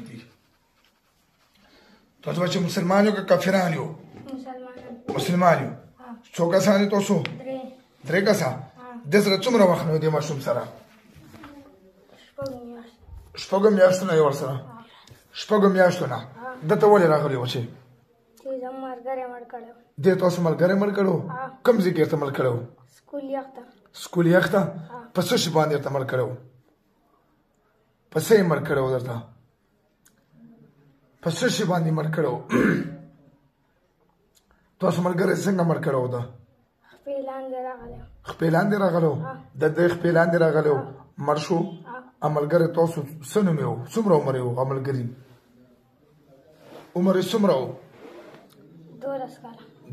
دي تاسو چې مسلمان یو که کافران یو مسلمان یو څو کسان دي تاسو درې کسان د سره څومره وخت نو دی ماشوم سره شپږ میاشتونه یې ورسره شپږ میاشتونه دته ولې راغلی و چې دې تاسو ملګری مړ کړو کوم ځای کې ته مړ کړو سکول یخته په څه شي باندې ته مړ کړو په څه یې مړ کړو درته په څه شي باندې مړ کړو تاسو ملګری څنګه مړ کړو ده خپې لاندې راغلو د دې خپې لاندې راغلو مړ شو ملګری تاسو څه نوم یې و څومره عمر یې و ملګري عمر یې څومره و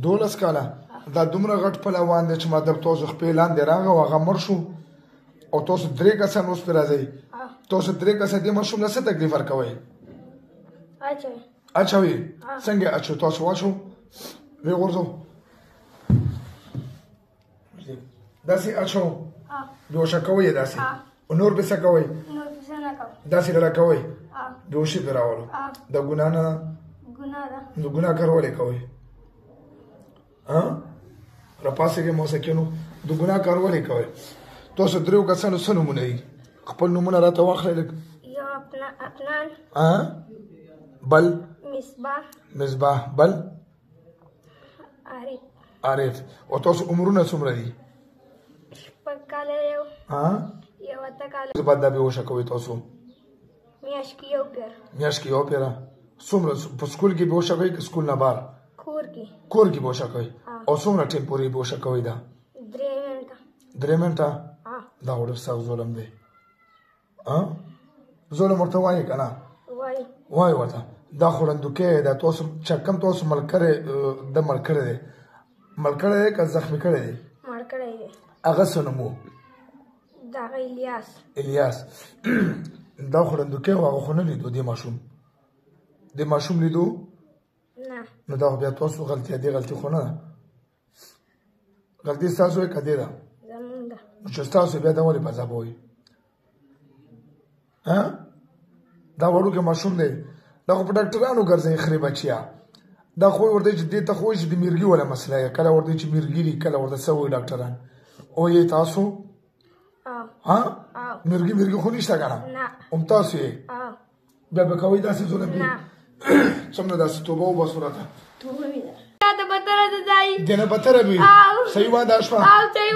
12 کاله دا دومره غټ پهلوان دی چې مطلب تاسو خپې لاندې راغی او هغه مړ شو او تاسو 3 کسان اوس پرې راځئ تاسو 3 کسان دې ماشوم له څه تکلیف ورکوئ اچوئ څنګه اچو تاسو واچو ویې غورځو داسې اچو بېهوشه کوئ یې داسې نور به څه کوئ داسې ډله کوئ بېهوشي پرې راولو د ګناه نه نو ګناه کار ولې کوئ راپاسېږئ موسیقینو د ګناه کار ولې کوئ تاسو دریو کسانو څه نومونه دي خپل نومونه راته واخلئ لږ بل مصباح بل عارف او تاسو عمرونه څومره دي بعد دا بېهوشه کوئ تاسو میاشت کې یو پیره څومره په سکول کې بېهوشه کوئ که سکول نه بهر کور کې بېهوشه کوئ او څومره ټیم پورې بېهوشه کوئ دا 3 منټه دا خو ډېر سخت ظلم دی ظلم ورته وایې که نه وایې ورته دا خوړندوکی دا تاسو چې کوم تاسو ملګری د مړ کړی دی مړ کړی دی که زخمي کړی دی هغه څه نوم و الیاس دا خوړندوکی و هغه خو نه لیدو دې ماشوم لیدو نو دا خو بیا تاسو غلطي دې غلطي خو نه ده غلطي ستاسو یې که دې ده نو چې ستاسو بیا دا ولې په عذابوئ دا وړوکی ماشوم دی دا خو په ډاکټرانو ګرځئ خرې بچیا دا خو ورته چې دې ته خو چې د میرګي والا مسله یې کله ورته چې میرګي دي کله ورته څه وایي ډاکټران او یې تاسو میرګي خو نشته که نه هم تاسو یې بیا به کوئ داسې ظلم دي څومره داسې توبه وباسو راته دې نه بدتره وي صحیح واده شوه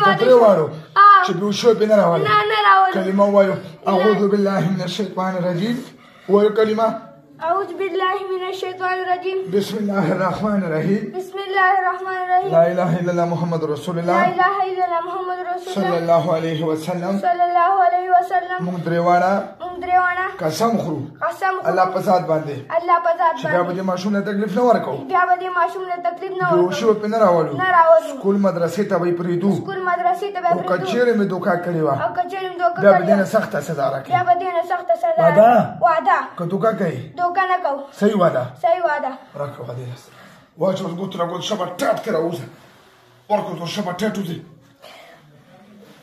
د درې واړو چې بېهوشي پرې نه راولي کلمه ووایو اعوذ بالله من الشیطان الرجیم ووایو کلمه أعوذ بالله من الشيطان الرجيم بسم الله الرحمن الرحيم بسم الله الرحمن الرحيم لا إله إلا الله محمد رسول الله لا إله إلا الله محمد رسول الله صلى الله عليه وسلم صلى الله عليه وسلم موږ درېواړه قسم خورو الله په ذات باندې چې بیا به دې ماشوم ته تکلیف نه ورکوو بېهوشي به پرې نه راولو سکول مدرسې ته به یې پرېږدو او که چېرې مې دوکه کړې وه بیا به دې نه سخته سزا راکړي وعده که دوکه کوي صحیح واده راکړه وعده یې واچو اوس ګوتو راګوتو شبه ټاټ کې راوځه ورګوتو شبه ټاټ وځي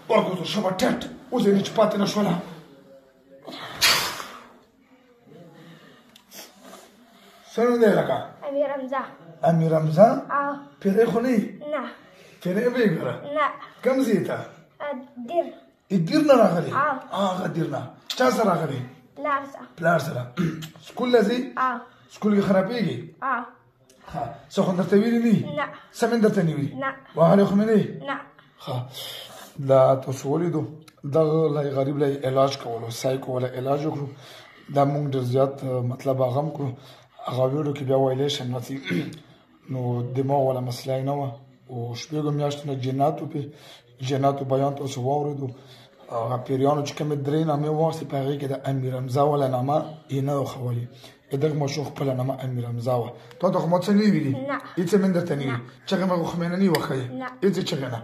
ورګوتو شبه ټاټ وځي نه چې پاتې نه شوله څه نوم دی لکه امیر حمزه پیری خو نه یې پیری به یې ګوره کوم ځای ته دیر نه راغلی هغه دیر نه چا سره راغلی پلار سره سکول له ځې سکول کې خرابېږي څه خو درته ویلي نه وي څه مې درته نه وي وهلی خو مې نه وي دا تاسو ولیدو دغه غریب له علاج کولو سایکو ولا علاج وکړو دا موږ ډېر زیات مطلب هغه هم کړو هغه ویډیو کې بیا ویلی شم نو دماغ والا مسله یې نه وه او شپږو میاشتو نه جناتو بیان تاسو واورېدو هغه پیریانو چې کومې 3 نامې واخیستې په هغې کې د امیر حمزه والا نامه یې نه وه ښولې دغه ماشوم خپله نامه امیر حمزه وه تا ته خو ما څه نه ویلي هېڅ مې درته نه وي چغې مې خو مې نه وښیې هېڅ چغې نه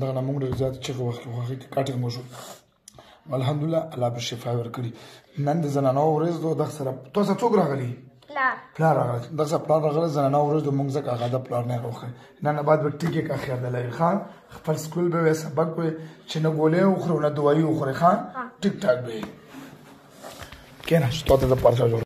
دغه نه موږ ډېر زیات چغې وښکې خو هغې کې کاټې مو شو الحمدلله الله به شفا ورکړي نن د زنانو ورځ ده دغه سره تاسو څوک راغلي پلار راغلی دغه سره پلار راغلی زنانه ورځ د موږ ځکه هغه د پلار نه راوښی نه بعد به ټیکې کا خیر د لوي ښه خپل سکول به وی سبق وی چې نه ګولۍ وخورو نه دوایي وخورې ښه ټیک ټاک به یې کېنه چې تا ته د پرچه جوړ